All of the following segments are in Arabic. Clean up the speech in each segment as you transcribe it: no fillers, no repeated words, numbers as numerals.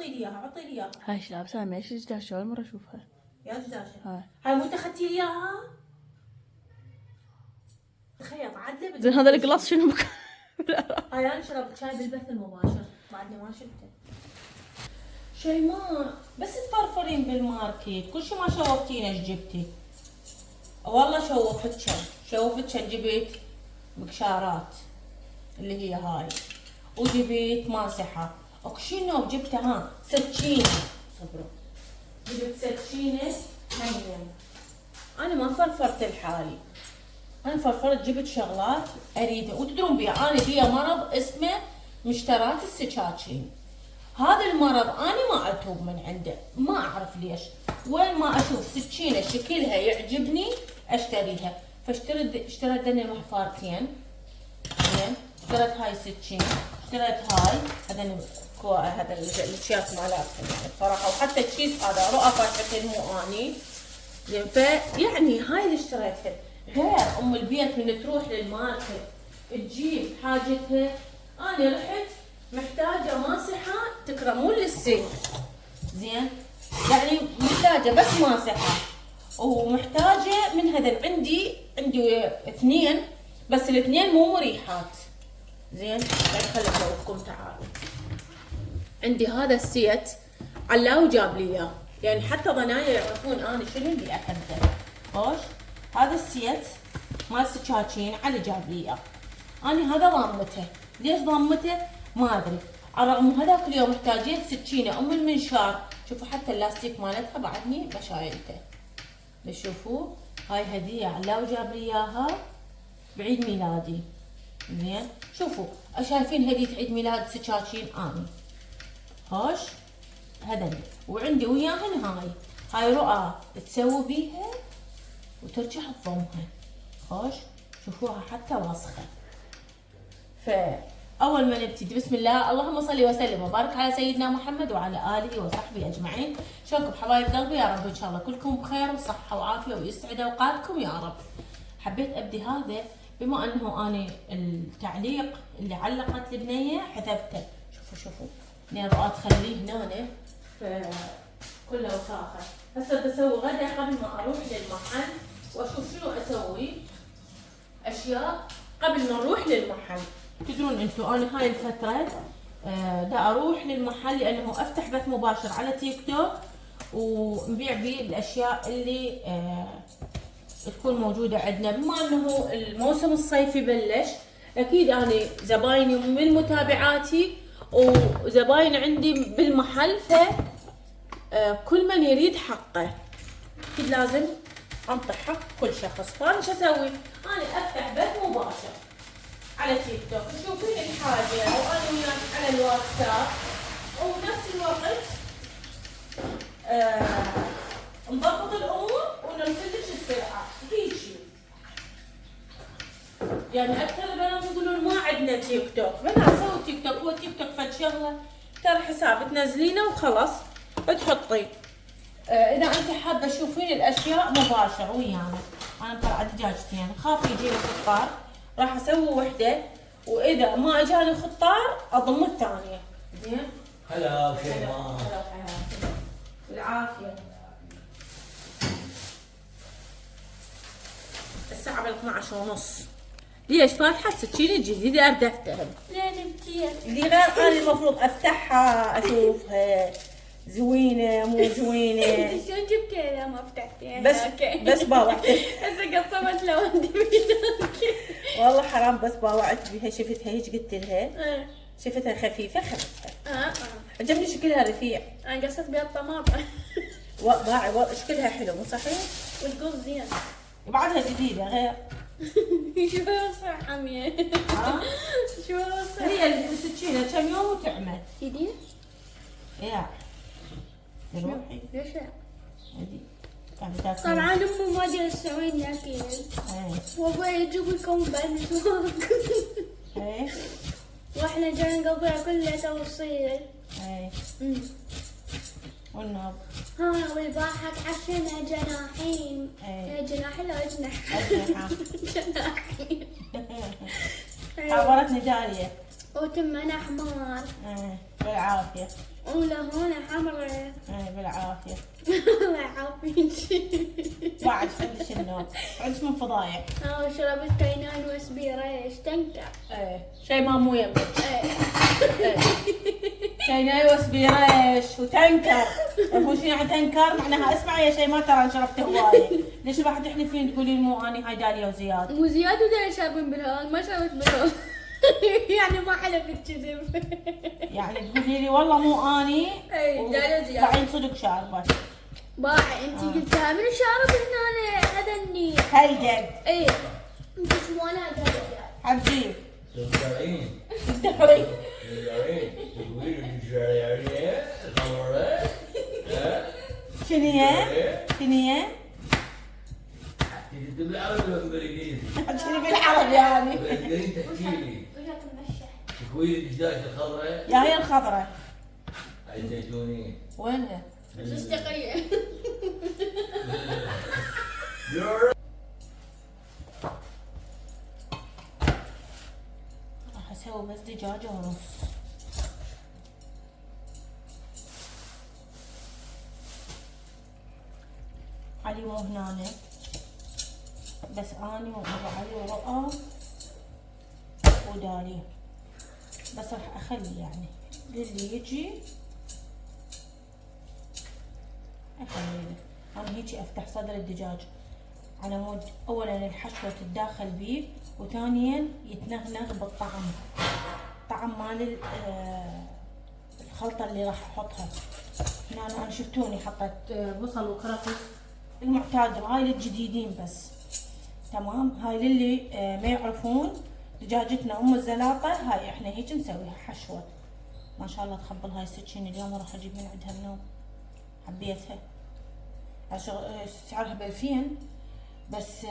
لي اياها، عطي لي اياها. هاي ايش لابسه؟ انا ايش داشة اول مرة اشوفها. يا دجاجة هاي مو انت اخذتي لي اياها؟ تخيل عدله زين هذا القلاص شنو بك؟ هاي انا شربت شاي بالبث المباشر بعدني ما شفته. شيماء بس تفرفرين بالماركت كل شي ما شوفتينا ايش جبتي؟ والله شوفتشن جبت مقشارات اللي هي هاي، وجبت ماسحة، وكشينو جبتها سكينة، صبروا جبت سكينة هين. انا ما فرفرت لحالي، انا فرفرت جبت شغلات اريدها وتدرون بيها، انا بيها مرض اسمه مشترات السكاكين. هذا المرض انا ما اتوب من عنده، ما اعرف ليش، وين ما اشوف سكينه شكلها يعجبني اشتريها، اشتريت ذني المحفارتين، زين، اشتريت هاي سكينه، اشتريت هاي هذا الاشياء مالاتهم يعني بصراحه، وحتى الشيس هذا رؤى مو اني، زين، فيعني هاي اللي اشتريتها. غير ام البيت من تروح للماركت تجيب حاجتها، انا رحت محتاجه ماسحه تكرمون للسن، زين، يعني محتاجه بس ماسحه، ومحتاجه من هذا، عندي اثنين بس الاثنين مو مريحات، زين، يعني خليني اقولكم تعالوا. عندي هذا السيت علاو جاب لي اياه، يعني حتى ضنايا يعرفون انا شنو اللي اخذته. خوش، هذا السيت مال سكاكين علي جاب لي اياه، انا هذا ضامته، ليش ضامته؟ ما ادري، على الرغم هذاك اليوم احتاجيت سكينه ام المنشار، شوفوا حتى اللاستيك مالتها بعدني ما شايلته، تشوفوا هاي هديه علاو جاب لي اياها بعيد ميلادي، زين، شوفوا شايفين هديه عيد ميلاد سكاكين اني، خوش، هذني، وعندي وياهن هاي رؤى تسوي بيها وترجع تضمها، خوش، شوفوها حتى واسخه. فاول ما نبتدي بسم الله، اللهم صل وسلم وبارك على سيدنا محمد وعلى اله وصحبه اجمعين. شلونكم حبايب قلبي؟ يا رب ان شاء الله كلكم بخير وصحه وعافيه ويسعد اوقاتكم يا رب. حبيت ابدي هذا بما انه انا التعليق اللي علقت البنيه حذفته، شوفوا اثنين رؤى تخليه هنا كله وساخه. هسه بسوي غدا قبل ما اروح للمحل واشوف شنو اسوي اشياء قبل ما نروح للمحل. تدرون انتم انا هاي الفتره دا اروح للمحل لانه افتح بث مباشر على تيك توك ونبيع بيه الاشياء اللي تكون موجوده عندنا، بما انه الموسم الصيفي بلش، اكيد انا زبايني من متابعاتي وزباين عندي بالمحل، ف كل من يريد حقه اكيد لازم انطي حق كل شخص. فانا شو اسوي؟ انا افتح بث مباشر على تيك توك، تشوفين الحاجه وانا وياك على الواتساب، وبنفس الوقت نضبط الامور ونرسل لك السلعه هيجي. يعني اكثر البنات يقولون ما عندنا تيك توك، بنات سوي تيك توك، هو تيك توك فد شغله ترى حساب تنزلينه وخلاص تحطي. اذا انت حابه تشوفين الاشياء مباشر ويانا، انا مطلعه دجاجتين خاف يجيني خطار، راح اسوي وحده، واذا ما اجاني خطار اضم الثانيه، زين. هلا شيماء. هلا حياتي بالعافيه. الساعه بال 12:30. ليش فاتحه سكينه جديده اردفتها؟ لين كيف؟ اللي غير انا المفروض افتحها اشوفها زوينه مو زوينه. انت شلون جبتها اذا ما فتحتيها؟ بس باوعت. هسه قصمت لو انت بيدك. والله حرام، بس باوعت بيها، شفتها هيك قلت لها شفتها خفيفه خذتها. عجبني شكلها رفيع. انا قصت بيها الطماطم. باعي شكلها حلو مو صحيح؟ والقوس زين. وبعدها جديده غير. شو صح عمي؟ شو صح؟ هي السكينه كم يوم وتعمل. جديد؟ يا روحي ليش؟ هذي قاعده تاكل. طبعا امي ما جالس تسوين لي اكل. وابوي يجيب لكم بعد مسواق. ايه واحنا جاي نقضيها كلها توصيل. ايه والنار. ها والباحك عشنا جناحين. ايه جناح لو اجنح. أجنحة. جناحين. حاورتني دالية. وتمنا حمار. بالعافية. ولا هون حمرا. ايه بالعافية. الله يعافيك. بعد عندك شنو؟ عندك من فضايح. شربت كينان وسبيرة ايش تنكر. ايه شي ما مو يمك. ايه. شي نايوس بريش وتنكر. مو شي يعني تنكر معناها اسمع يا شي ما ترى أنا شربت هواية. ليش راح تحلفين تقولين مو اني هاي داليا وزياد؟ مو زياد وداليا شاربين بالهون ما شربت بالهون. يعني ما حلفت كذب. يعني تقولي لي والله مو اني. اي داليا وزياد. بعدين صدق شاربة. باعي انت قلتها من شارب هنا اذني. هيدد. ايه. انت شمونها داليا. حبيب. تدعين الدحري. تدعين تقولي الجاية خمرة شنية؟ شنية؟ تكتب بالعربي ولا بالانجليزي؟ شنو بالعربي يعني؟ بالانجليزي تحكي لي تكوين الدجاج الخضراء يا هي الخضرة. هاي الزيتونية وينها؟ مستقية. راح اسوي بس دجاجة ونص. علي مو هنا بس اني وابو علي ورؤى وداليا بس راح اخلي يعني للي يجي اخلي له. انا هيجي افتح صدر الدجاج على مود اولا الحشوة تتداخل بيه وثانيا يتنغنغ بالطعم. طعم مال الخلطة اللي راح احطها. هنا انا شفتوني حطيت بصل وكرفس المعتاد هاي للجديدين بس. تمام. هاي للي ما يعرفون دجاجتنا ام الزلاطة هاي احنا هيك نسويها حشوة. ما شاء الله تخبل هاي السكين اليوم راح اجيب من عندها النوم. حبيتها. سعرها ب2000 بس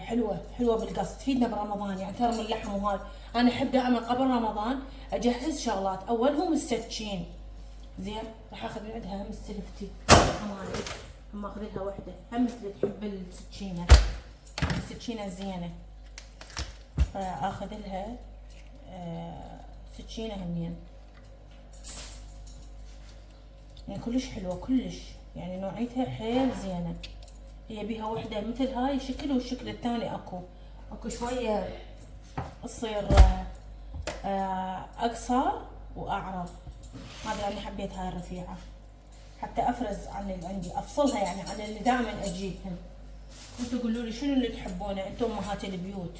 حلوة حلوة بالقصد تفيدنا برمضان يعني ترى من اللحم وهاي. انا احب دائما قبل رمضان اجهز شغلات اولهم السكين. زين راح اخذ من عندها هم السلفتي اماني هم اخذ لها وحده هم مثل تحب السكينه السكينه الزينه فاخذ لها سكينه همين يعني كلش حلوه كلش يعني نوعيتها حيل زينه. هي بيها وحده مثل هاي شكل والشكل الثاني اكو شويه تصير اقصر واعرض. هذا اللي حبيت هاي الرفيعه حتى افرز عن اللي عندي افصلها يعني عن اللي دائما اجيبهم. انتوا قولوا لي شنو اللي تحبونه انتم امهات البيوت.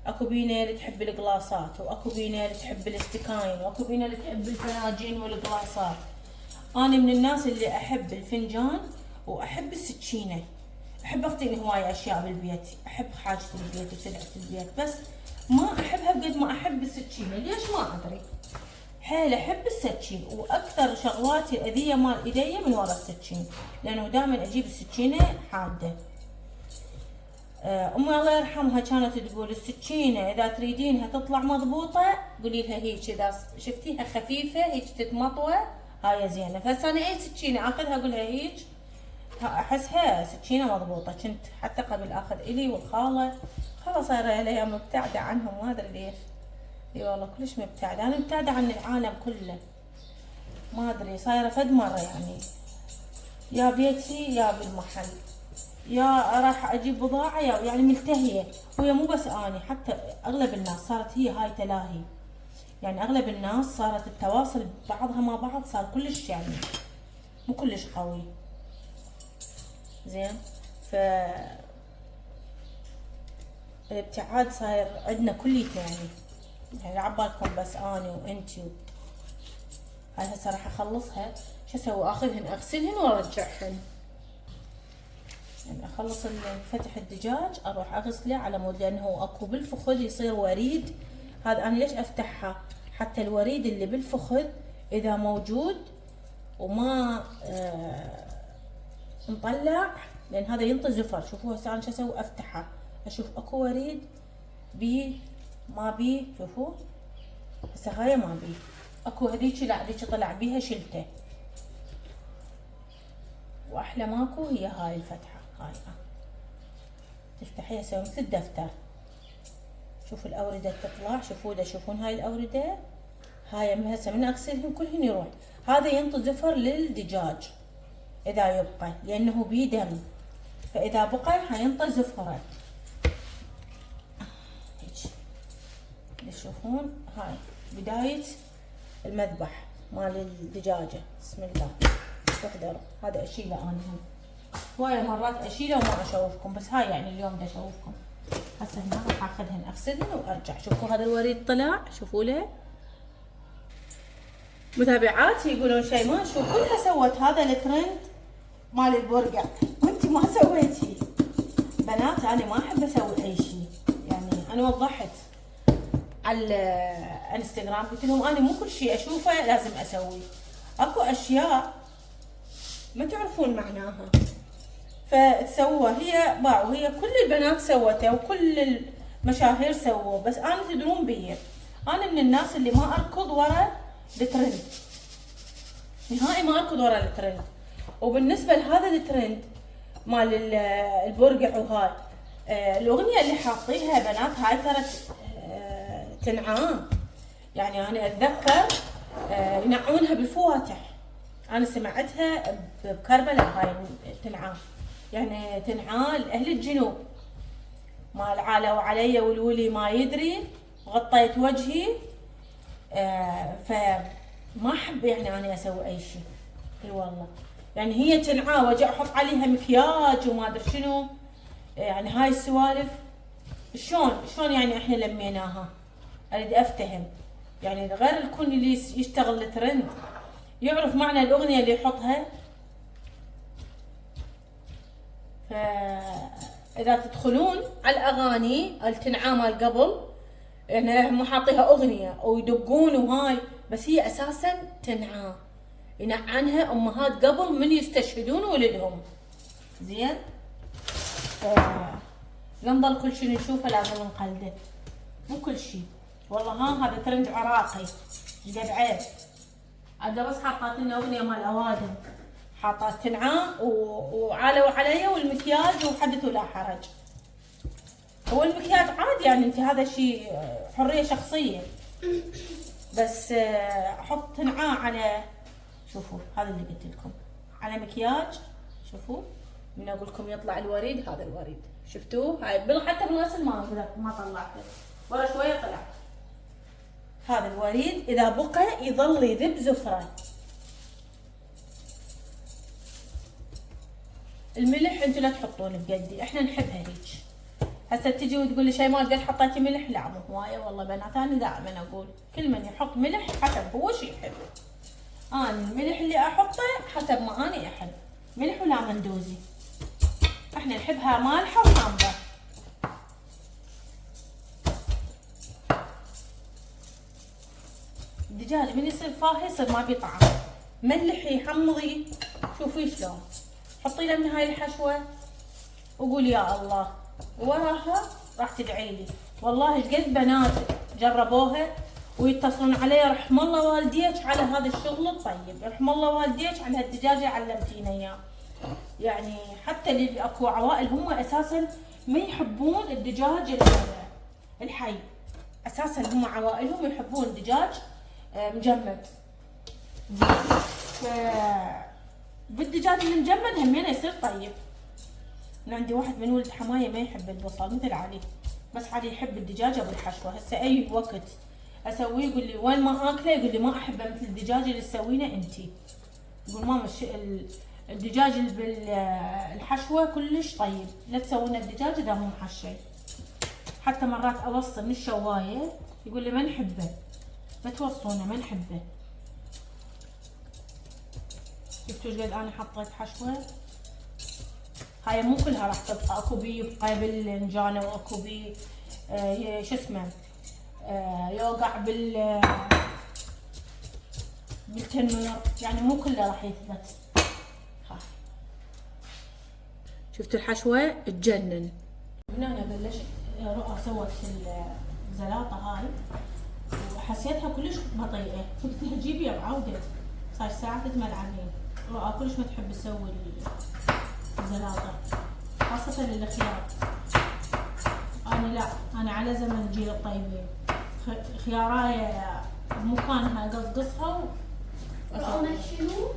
اكو بينا اللي تحب القلاصات واكو بينا اللي تحب الاستكاين واكو بينا اللي تحب الفناجين والقلاصات. انا من الناس اللي احب الفنجان واحب السكينه. احب اغطيني هوايه اشياء بالبيت. احب حاجه البيت وسلعه البيت بس ما احبها بقد ما احب السكينه. ليش ما ادري. حيل احب السكين واكثر شغلاتي الاذيه مال ايديا من ورا السكين لانه دائما اجيب السكينه حاده. امي الله يرحمها كانت تقول السكينه اذا تريدينها تطلع مضبوطه قولي لها هيك اذا شفتيها خفيفه هيك تتمطوه هاي زينه. فهسه انا اي سكينه اخذها اقول لها هيك احسها سكينه مضبوطه. كنت حتى قبل اخذ الي والخاله خلاص صايره الايام مبتعده عنهم ما ادري ليش. اي والله كلش مبتعدة. انا مبتعدة عن العالم كله ما ادري صايرة فد مرة يعني يا بيتي يا بالمحل يا راح اجيب بضاعة يا يعني ملتهية. وهي مو بس اني حتى اغلب الناس صارت هي هاي تلاهي يعني اغلب الناس صارت التواصل بعضها مع بعض صار كلش يعني مو كلش قوي. زين ف الابتعاد صاير عندنا كليتنا يعني عبالكم بس اني وانتي هاي هسه راح اخلصها. شو اسوي اخذهن اغسلهن وارجعهن يعني اخلص فتح الدجاج اروح اغسله على مود لانه اكو بالفخذ يصير وريد. هذا انا ليش افتحها حتى الوريد اللي بالفخذ اذا موجود وما مطلع لان هذا ينطي زفر. شوفوا هسه انا شو اسوي افتحها اشوف اكو وريد بيه ما بيه. شوفوا هسه هاي ما بيه اكو هذيك لا هذيك طلع بيها شلته واحلى ماكو هي هاي الفتحه هاي تفتحيها تسوي مثل الدفتر. شوفوا الاورده تطلع شوفوا دا شوفون هاي الاورده هاي هسه من اغسلهم كلهن يروح. هذا ينطي زفر للدجاج اذا يبقى، لانه بيه دم، فاذا بقى حينطي زفره. هيك تشوفون هاي بداية المذبح مال الدجاجة. بسم الله. احذروا هذا اشيله انا هم. هواية مرات اشيله وما اشوفكم، بس هاي يعني اليوم بدي اشوفكم. هسه هنا راح اخذهن اغسلهن وارجع. شوفوا هذا الوريد طلع، شوفوا له. متابعاتي يقولون شيماء شو كلها سوت هذا الترند مال البرقع وانتي ما سويتي. بنات انا ما احب اسوي اي شيء، يعني انا وضحت على الانستغرام قلت لهم انا مو كل شيء اشوفه لازم اسويه، اكو اشياء ما تعرفون معناها فتسووها. هي باعوا، هي كل البنات سوته وكل المشاهير سووه، بس انا تدرون بي انا من الناس اللي ما اركض ورا الترند نهائي، ما اركض ورا الترند. وبالنسبه لهذا الترند مال البرقع وهاي الاغنيه اللي حاطيها بنات هاي ترى تنعام. يعني انا اتذكر ينعونها بالفواتح، انا سمعتها بكربلاء هاي تنعام، يعني تنعال اهل الجنوب مال عالوا علي والولي ما يدري غطيت وجهي. فما احب يعني انا اسوي اي شيء. اي والله يعني هي تنعى واجي احط عليها مكياج وما ادري شنو، يعني هاي السوالف شلون يعني احنا لميناها. اريد افتهم يعني غير الكل اللي يشتغل الترند يعرف معنى الاغنيه اللي يحطها. فاذا تدخلون على الاغاني التنعى مال قبل يعني هم حاطيها اغنيه ويدقون وهاي، بس هي اساسا تنعى ينعنها امهات قبل من يستشهدون ولدهم. زين لا نضل كل شيء نشوفه لازم نقلده، مو كل شيء. والله هذا ترند عراقي ايش قد عيب. عاد بس حاطات لنا اغنيه مال اوادم، حاطات تنعى وعالوا علي والمكياج وحدث ولا حرج. هو المكياج عادي يعني انت هذا شيء حريه شخصيه، بس احط تنعى على، شوفوا هذا اللي قلت لكم على مكياج. شوفوا من اقول لكم يطلع الوريد، هذا الوريد شفتوه هاي حتى بالغسل ما طلعته ولا شويه طلع. هذا الوريد اذا بقى يظل يذب زفره. الملح انتوا لا تحطون بقدي، احنا نحبها هيك. هسه تجي وتقول لي شيماء قد حطيتي ملح؟ لا مو هوايه والله بنات، انا دائما اقول كل من يحط ملح حسب هو شو يحب. انا الملح اللي احطه حسب ما اني احب، ملح ولا مندوزي. احنا نحبها مالحه وحامضه. الدجاج من يصير فاهي يصير ما بيه طعم، ملحي حمضي شوفي شلون. حطي له من هاي الحشوه وقول يا الله، وراها راح تدعي لي. والله ايش قد بنات جربوها ويتصلون علي رحم الله والديك على هذا الشغل الطيب، رحم الله والديك على هالدجاجه علمتينا اياه. يعني حتى اللي اكو عوائل هم اساسا ما يحبون الدجاج الحي، اساسا هم عوائلهم يحبون الدجاج مجمد. بالدجاج المجمد همينه يصير طيب. انا عندي واحد من ولد حمايه ما يحب البصل مثل علي، بس علي يحب الدجاجه بالحشوه. هسه اي وقت اسويه يقول لي وين ما اكله، يقول لي ما احبه مثل الدجاج اللي تسوينه انتي. يقول ماما الدجاج اللي بالحشوه كلش طيب، لا تسوينا الدجاج اذا مو محشي. حتى مرات اوصل من الشوايه يقول لي ما نحبه، ما توصونه ما نحبه. شفتوا ايش قد انا حطيت حشوه؟ هاي مو كلها راح تبقى، اكو بي يبقى بالنجانه واكو بي شو اسمه يوقع بالتنمير، يعني مو كله راح يثبت. هاي شفتوا الحشوه تجنن. هنا انا بلشت رؤى سوت الزلاطه هاي وحسيتها كلش بطيئه، قلت لها جيبيها بعوده، صار ساعه تتملعنين. رؤى كلش ما تحب تسوي الزلاطه خاصه الخيار. انا لا، انا على زمن جيل الطيبين. خيارايه بمكانها قصقصها رامة شنو؟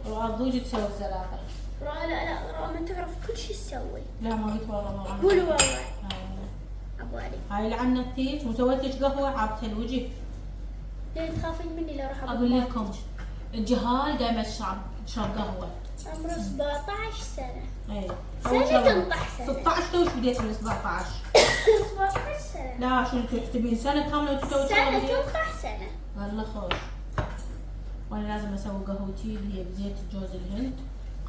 وعضوجي تسوي الزلاطة. لا رامة تعرف كل شي تسوي. لا ما قلت والله ما قول والله. عبالي. هاي لعنا التيج وسويت قهوة عابتها الوجه. ليه تخافين مني لو راح اقول لكم الجهال قايمة تشرب قهوة. عمره 17 سنة. اي. سنة تنطح سنة. 16 توش بديت من 17. 17 سنة. لا شو تحسبين سنة كاملة وتسوي سنة تنطح سنة. والله خوش. وانا لازم اسوي قهوتي اللي هي بزيت جوز الهند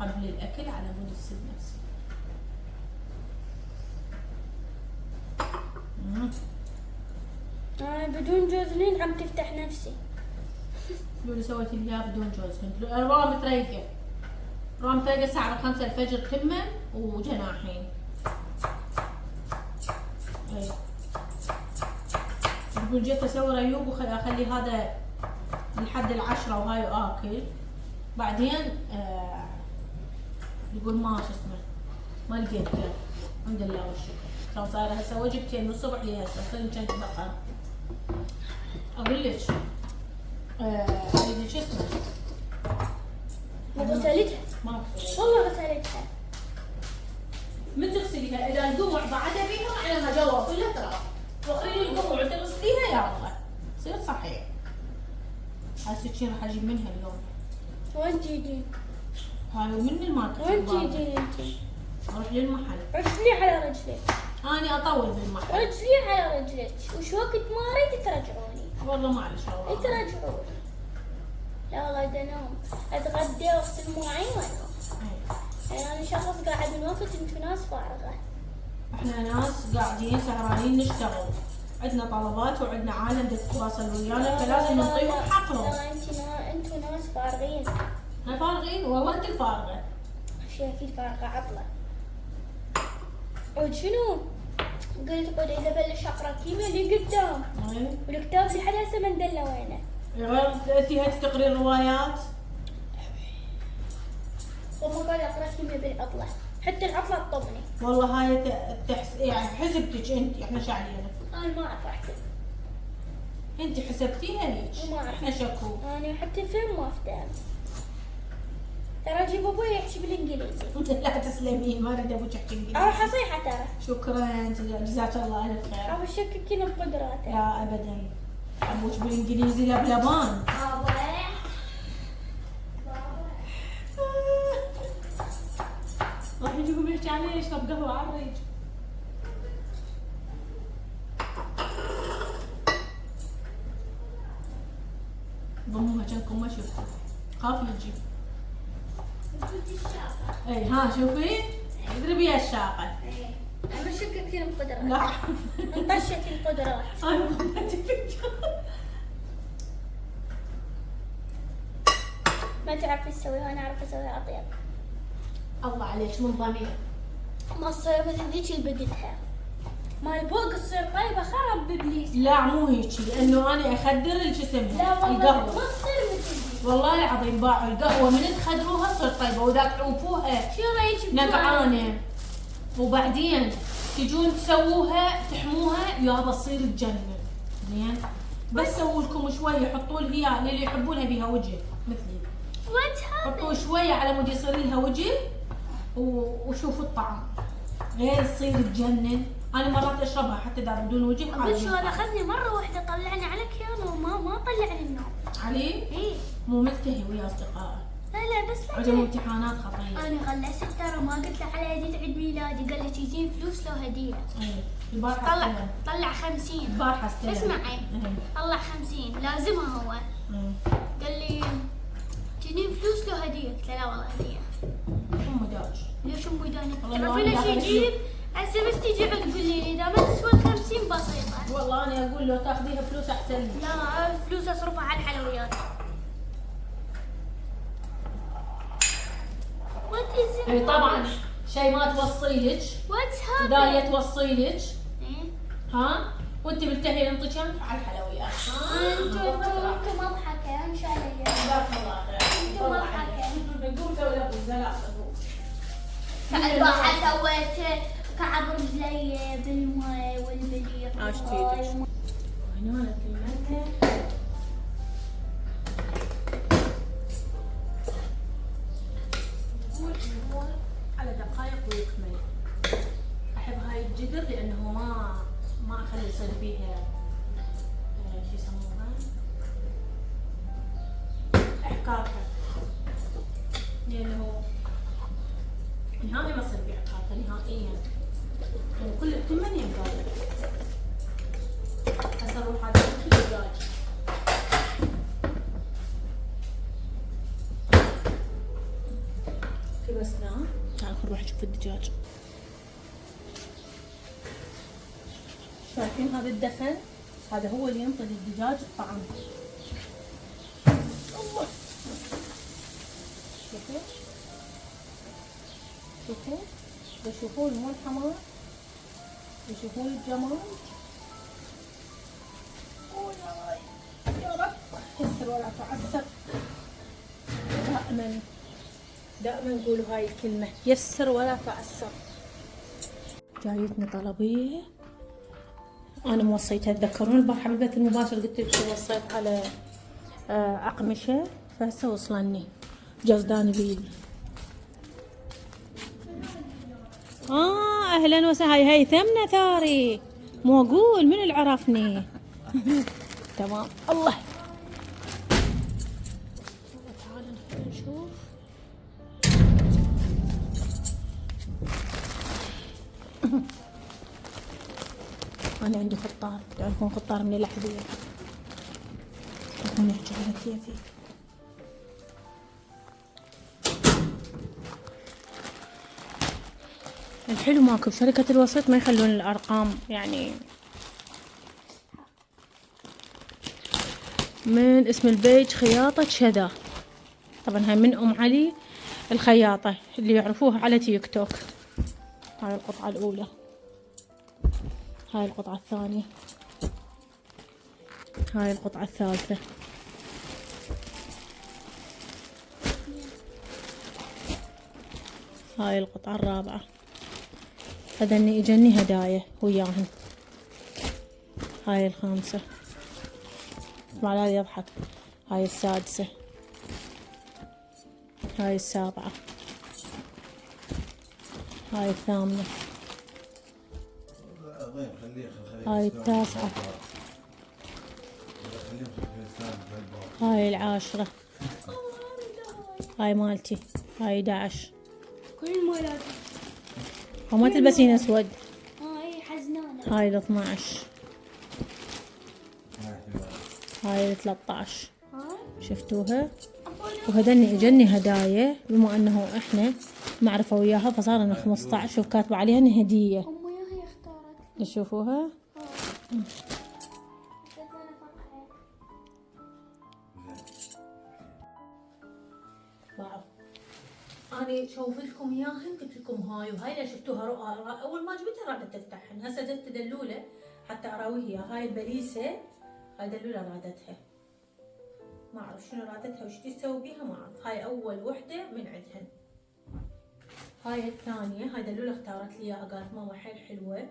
قبل الاكل على مود السد نفسي. بدون جوز الهند عم تفتح نفسي. لولي سويت الياه بدون جوز هند. رامت ريقة. رامت ريقة الساعة 5 الفجر تمن وجناحين. اي. يقول جيت اسوي ريوق واخلي هذا لحد 10 وهاي اكل. بعدين يقول ما شو اسمه ما لقيت كلام. الحمد لله والشكر. كان صايره هسه وجبتين من الصبح لهسه صرت كنت بقى. اقول لك هذه شو اسمه؟ غسلتها. ما غسلتها. والله غسلتها. من تغسليها اذا القمع بعدها بيها معناها جوا كلها تراب. تخلي القمع وتغسليها يا الله تصير صحيح. هاي السكين راح اجيب منها اليوم. وين تجين؟ هاي من الماركت. وين تجين انت؟ اروح للمحل. رجلي على رجلك. اني اطول بالمحل. رجلي على رجلك، وش وقت ما اريد ترجعوني. والله معلش والله. ترجعوني. لا والله انام، اتغدى واغسل مواعين وانام. يعني انا شخص قاعد من وقت انتو ناس فارغة. احنا ناس قاعدين سهرانين نشتغل. عندنا طلبات وعندنا عالم تتواصل ويانا فلازم نعطيهم حقهم. لا انتو ناس فارغين. احنا فارغين والله انت الفارغة. شي اكيد فارغة عطلة. عود شنو؟ قلت عود اذا بلش اقرا كيمياء اللي قدام. والكتاب اللي حد هسه ما ندله وينه. غير انتي هيك تقرين روايات؟ وما قال اقرا كيمياء بالعطلة، حتى العطلة تطبني. والله هاي يعني حسبتك انت احنا شاعرينك. انا ما اعرف احسب. انت حسبتيها ليش؟ ما اعرف. احنا شكو. انا حتى فيلم ما افتهم. ترى اجيب ابوي يحكي بالانجليزي. لا تسلمين ما اريد ابوك يحكي انجليزي. راح اصيحه ترى. شكرا جزاك الله الف خير. راح اشككين بقدراته. لا ابدا. ابوك بالانجليزي لبلبان. راح يجيبوا يحكي عليه يشرب قهوه على الريج. ضموها كانكم ما شفتوا. خاف يجي. اي ها شوفي اضربي يا الشاقه. انا بشككين بقدراته. لا انطشت القدرات. انا غلطتي فيك. ما تعرفي تسويها، انا اعرف اسويها اطيب. الله عليك من ضمير. ما تصير مثل ذيك اللي بدتها. مال فوق تصير طيبه خرب بابليس. لا مو هيك لانه انا اخدر الجسم لا والله القهوه. ما تصير مثل ذيك. والله العظيم باعوا القهوه من تخدروها تصير طيبه واذا تعوفوها شو رايك نقعانه وبعدين تجون تسووها تحموها يابا تصير تجنن. زين بس سووا لكم شويه حطوا لها اللي يحبونها بها وجه مثلي. حطوا شويه على مود يصير لها وجه وشوفوا الطعم غير تصير تجنن. انا مرات اشربها حتى اذا بدون وجه. اقول شو هذا اخذني مره واحده طلعني على كيانو وما طلعني النوم. علي؟ ايه مو ملتهي ويا اصدقائه. لا بس لا عندهم امتحانات خطيره. انا غلست ترى ما قلت له على هديه عيد ميلادي، قال لي تجيب فلوس لو هديه. ايه البارحه طلع 50. البارحه استلم. اسمعي طلع 50 لازمها هو. قال لي تجيب فلوس لو هديه، قلت له لا والله هديه. ام داش. ليش ام داني؟ والله تعرفين ليش يجيب؟ هسه بس تجي تقول لي اذا ما تسوى 50 بسيطه. والله انا اقول لو تاخذيها فلوس احسن لك. لا فلوس اصرفها على الحلويات. اي طبعا شيء ما توصيلك. واتس دالية توصيلك. ايه ها وانت ملتهيه نعطيك على الحلويات. انتم مضحكه ان شاء الله. جزاك الله خير. انتم مضحكه. قوم سوي لك زلاقه. البارحه سويت كعب رجلي بالماء والمليح. هنالك المنتهى. إيه كل الثمانية قاعدة. هسه نروح على الدجاج. كبسناه. تعال نروح نشوف الدجاج. شايفين هذا الدخن؟ هذا هو اللي ينطي الدجاج الطعم. الله. شوفوا شوفوا بشوفوا مو الحمار، بشوفوا الجمال. يا رب يسر ولا تعسر. دائما نقول هاي الكلمة، يسر ولا تعسر. جايتني طلبية أنا موصيتها. تذكرون البارحة بالبث المباشر قلت لكم وصيت على أقمشة، فهسه وصلني جزدان بيل. أهلا وسهلا. هاي هيثم ثاري، مو أقول من اللي عرفني. تمام. الله. تعالوا نشوف. أنا عندي خطار، تعرفون خطار من الأحذية. خلينا نحكي على كيفي. الحلو ماكو بشركة الوسيط ما يخلون الأرقام، يعني من اسم البيج خياطة شذا. طبعا هاي من أم علي الخياطة اللي يعرفوها على تيك توك. هاي القطعة الأولى، هاي القطعة الثانية، هاي القطعة الثالثة. هاي القطعة الرابعة. هذني اجني هدايا وياهن. هاي الخامسة. طبعا هذا يضحك. هاي السادسة. هاي السابعة. هاي الثامنة. هاي التاسعة. هاي العاشرة. هاي مالتي. هاي 11. كل مولاتي. وما تلبسين اسود. هاي حزنانة. هاي 12. هاي 13. شفتوها؟ وهذني اجني هدايا بما انه احنا معرفة وياها فصار لنا 15 وكاتبة عليها انها هدية. أمي هي اختارت. تشوفوها؟ أنا شوفت لكم إياهن قلت لكم هاي وهاي لا شفتوها أول ما جبتها رادت تفتحن. هسه جت دلولة حتى أراويها. هاي البليسة هاي دلولة رادتها، ما أعرف شنو رادتها وش تسوي بيها ما أعرف. هاي أول وحدة من عندهن. هاي الثانية هاي دلولة اختارت لي إياها، قالت ماما حيل حلوة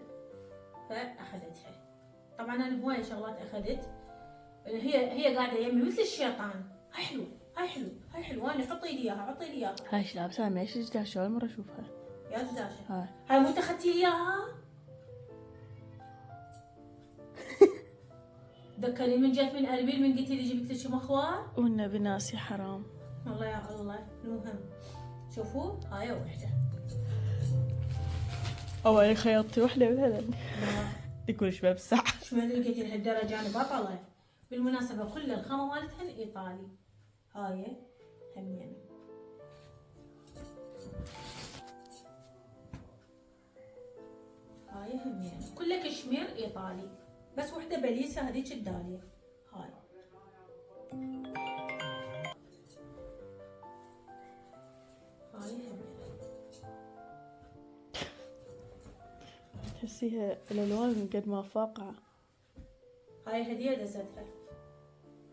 فأخذتها. طبعا أنا هواية شغلات أخذت. هي قاعدة يمي مثل الشيطان. هاي حلو هاي حلو هاي حلوة. أنا حطي لي إياها حطي لي إياها. هاي ايش لابسة؟ ما ايش جداشة أول مرة أشوفها. يا جداشة هاي مو تاخذتي لي إياها؟ تذكري من جت من أربيل من قلتي لي جبت لك مخوار؟ والنبي ناسي حرام. والله يا الله. المهم شوفوا هاي وحدة. أول خيطتي وحدة مثلا. تقول ايش بساعة. شو ما لقيتي لهالدرجة أنا بطلة. بالمناسبة كل الخامة مالتهن إيطالي. هاي همين. هاي همين كلها كشمير إيطالي، بس وحدة بليسة هذيك الدالية. هاي همين. تحسيها الألوان من قد ما فاقعة. هاي هدية دزتها.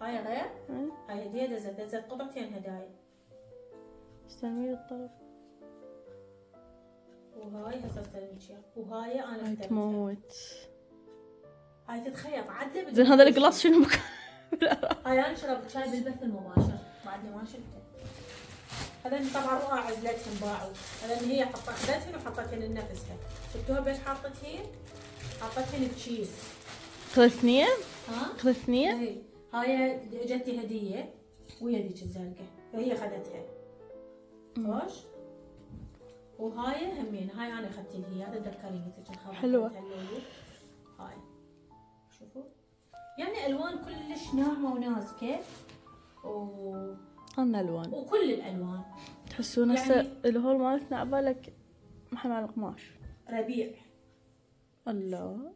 هاي غير. هاي هدية دزت قطعتين هدايا. استلمي الطرف. وهاي هسه استلمتها. وهاي انا هاي استلمتها. تموت. هاي تتخيط عدله. زين هذا القلاص شنو مكان؟ هاي انا شربت شاي بالبث المباشر بعدني ما شلته. هذا طبعا رؤى عزلتهم باعوا. هذا هي اخذتهن وحطتهن لنفسها. شفتوها بيش حاطتهن؟ حاطتهن بتشيز. خذ ها؟ خذ اثنين. إيه. هاي اجتني هديه ويا ذيك الزرقاء فهي اخذتها. خوش. وهاي همين، هاي انا اخذت لي هي، هذا تذكري قلت لك الخضرا حلوة. هاي شوفوا يعني الوان كلش ناعمه ونازكه عنا الوان وكل الالوان تحسون هسه الهول مالتنا عبالك محل على القماش. ربيع. الله.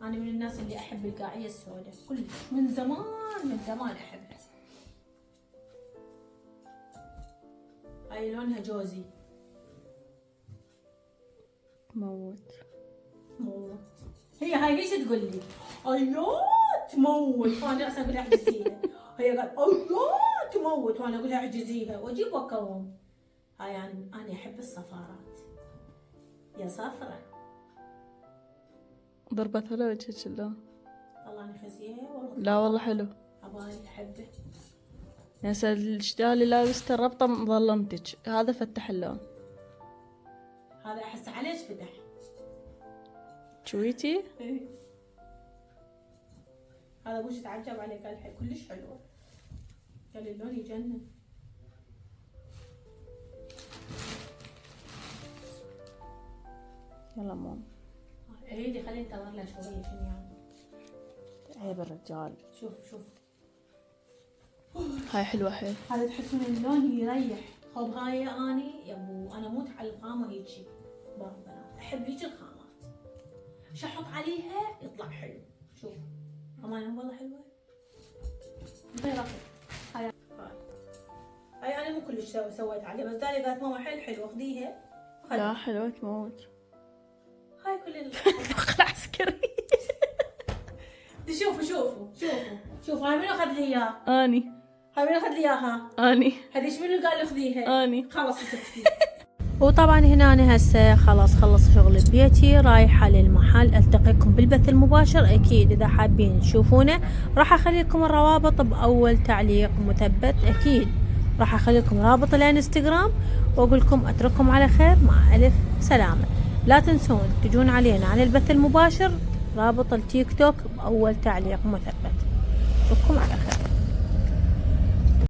انا من الناس اللي احب القاعيه السوداء كلش من زمان احبها. هاي لونها جوزي. موت. هي ايش تقول لي؟ الله تموت، وانا اصلا اقول اعجزيها. هي قالت الله تموت وانا اقول اعجزيها واجيب واكوم. هاي انا احب الصفارات. يا صفرة. ضربتها لوجهك اللون. والله انا خزيها والله. لا والله حلو. عبالي احبه. يا سيد الجدال اللي لابسته الربطة مظلمتك، هذا فتح اللون. هذا احس عليك فتح. شويتي؟ هذا ابوش تعجب عليه قال كلش حلوه. قال اللون يجنن. يلا ماما. عيدي خليني انتظر له شويه شنو يعني. عيب الرجال. شوف هاي حلوة حيل. هذا تحسون اللون يريح. خب هاي اني يا ابو انا موت على الخامه هيجي. بنات احب هيجي الخامات. ايش احط عليها يطلع حلو. شوف امانه والله حلوه. غير هاي انا مو كلش سويت عليها بس دالي قالت ماما حلوه خذيها. لا حلوة تموت. هاي كل العسكري. شوفوا هاي منو اخذ لي اياه؟ اني. هاي منو اخذ لي اياها؟ اني. هذيش منو قال لي خذيها؟ اني. خلاص سكتي. وطبعا هنا أنا هسه خلاص خلص شغل ببيتي رايحة للمحل. التقيكم بالبث المباشر اكيد اذا حابين تشوفونه. راح اخلي لكم الروابط باول تعليق مثبت. اكيد راح اخلي لكم رابط الانستغرام واقول لكم اترككم على خير مع الف سلامة. لا تنسون تجون علينا على البث المباشر رابط التيك توك باول تعليق مثبت. اترككم على خير.